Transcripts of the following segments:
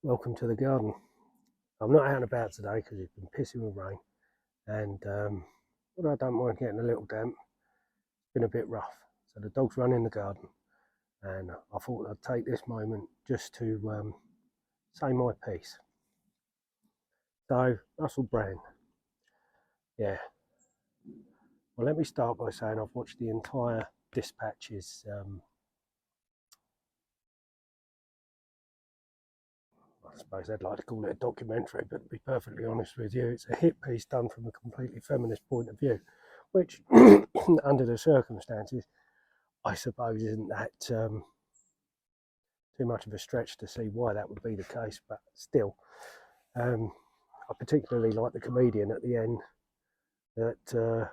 welcome to the garden. I'm not out and about today because it's been pissing with rain, and although I don't mind getting a little damp, it's been a bit rough. So the dogs run in the garden, and I thought I'd take this moment just to say my piece. So, Russel Brand, yeah. Well, let me start by saying I've watched the entire Dispatches I suppose they'd like to call it a documentary, but to be perfectly honest with you, it's a hit piece done from a completely feminist point of view, which, under the circumstances, I suppose isn't that too much of a stretch to see why that would be the case. But still, I particularly like the comedian at the end that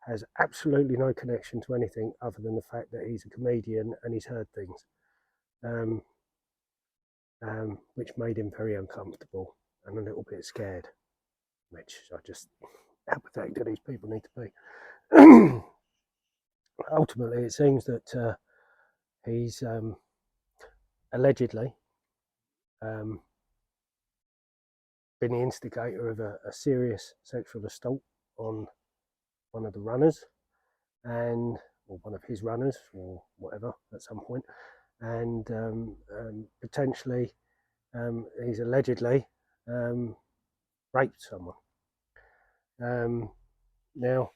has absolutely no connection to anything other than the fact that he's a comedian and he's heard things. Which made him very uncomfortable and a little bit scared, which I just, how pathetic do these people need to be? Ultimately, it seems that he's allegedly been the instigator of a serious sexual assault on one of the runners, or one of his runners, or whatever, at some point. And potentially he's allegedly raped someone. Now,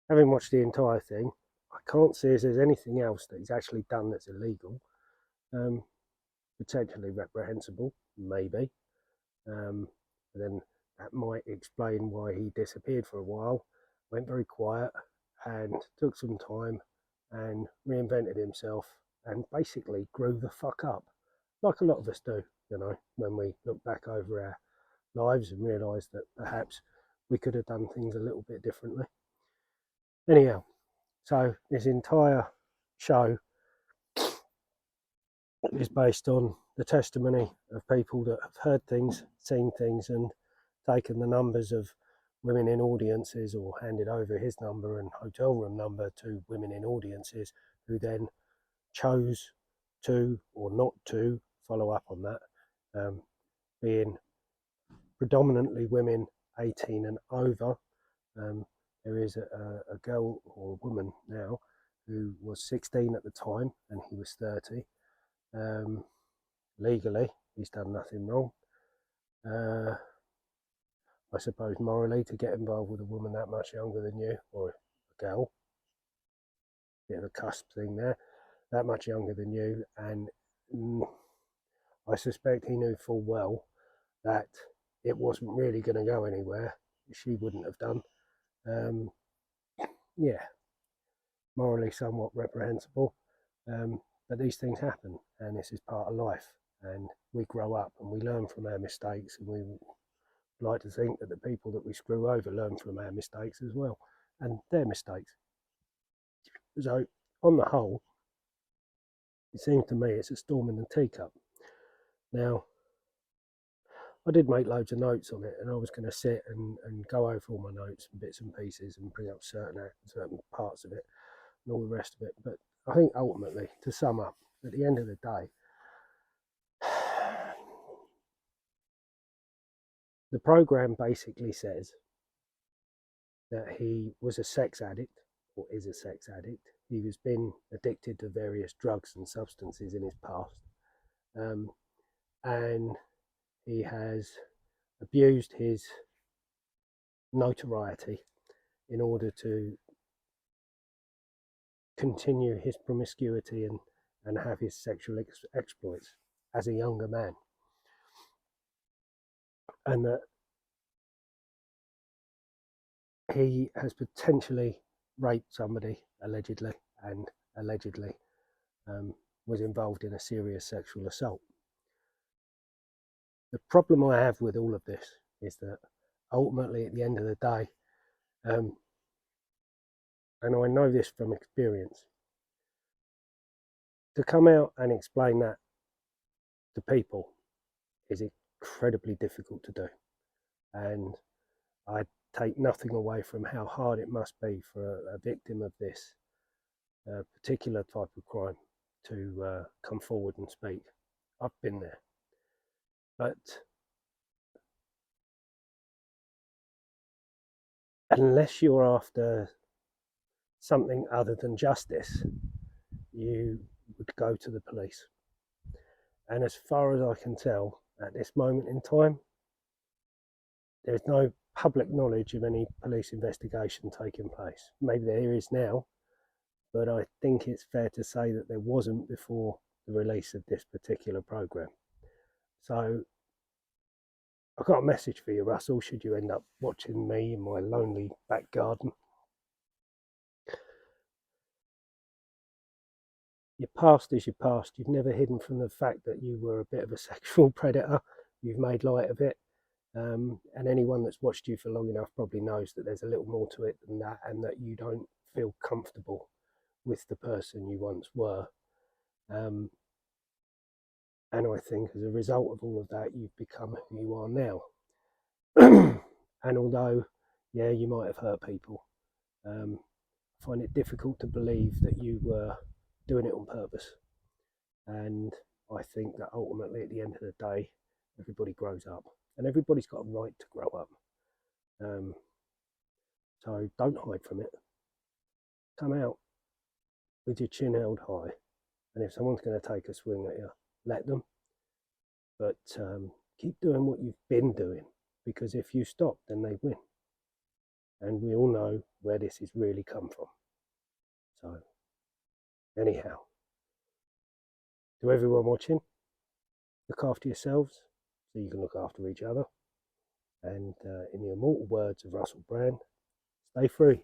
having watched the entire thing, I can't see if there's anything else that he's actually done that's illegal, potentially reprehensible, maybe. But then that might explain why he disappeared for a while, went very quiet, and took some time and reinvented himself and basically grew the fuck up, like a lot of us do, when we look back over our lives and realise that perhaps we could have done things a little bit differently. Anyhow, so this entire show is based on the testimony of people that have heard things, seen things, and taken the numbers of women in audiences, or handed over his number and hotel room number to women in audiences, who then chose to or not to follow up on that, being predominantly women 18 and over. There is a girl or a woman now who was 16 at the time and he was 30. Legally, he's done nothing wrong. I suppose morally, to get involved with a woman that much younger than you, or a girl, bit of a cusp thing there, that much younger than you, and I suspect he knew full well that it wasn't really going to go anywhere. She wouldn't have done. Yeah, morally somewhat reprehensible, but these things happen, and this is part of life, and we grow up and we learn from our mistakes, and we like to think that the people that we screw over learn from our mistakes as well, and their mistakes. So on the whole, it seems to me it's a storm in the teacup. Now, I did make loads of notes on it, and I was going to sit and go over all my notes and bits and pieces and bring up certain parts of it and all the rest of it. But I think ultimately, to sum up, at the end of the day, the program basically says that he was a sex addict, or is a sex addict. He has been addicted to various drugs and substances in his past, and he has abused his notoriety in order to continue his promiscuity and have his sexual exploits as a younger man. And that he has potentially raped somebody, allegedly, and allegedly was involved in a serious sexual assault. The problem I have with all of this is that ultimately, at the end of the day, and I know this from experience, to come out and explain that to people is incredibly difficult to do. And I take nothing away from how hard it must be for a victim of this particular type of crime to come forward and speak. I've been there. But unless you're after something other than justice, you would go to the police. And as far as I can tell, at this moment in time, there's no public knowledge of any police investigation taking place. Maybe there is now, but I think it's fair to say that there wasn't before the release of this particular program. So I've got a message for you, Russell, should you end up watching me in my lonely back garden. Your past is your past. You've never hidden from the fact that you were a bit of a sexual predator. You've made light of it. And anyone that's watched you for long enough probably knows that there's a little more to it than that, and that you don't feel comfortable with the person you once were. And I think as a result of all of that, you've become who you are now. And although, yeah, you might have hurt people, I find it difficult to believe that you were doing it on purpose. And I think that ultimately, at the end of the day, everybody grows up, and everybody's got a right to grow up. So don't hide from it. Come out with your chin held high, and if someone's going to take a swing at you, let them. But keep doing what you've been doing, because if you stop, then they win. And we all know where this has really come from. So, anyhow, to everyone watching, look after yourselves so you can look after each other. And in the immortal words of Russel Brand, stay free.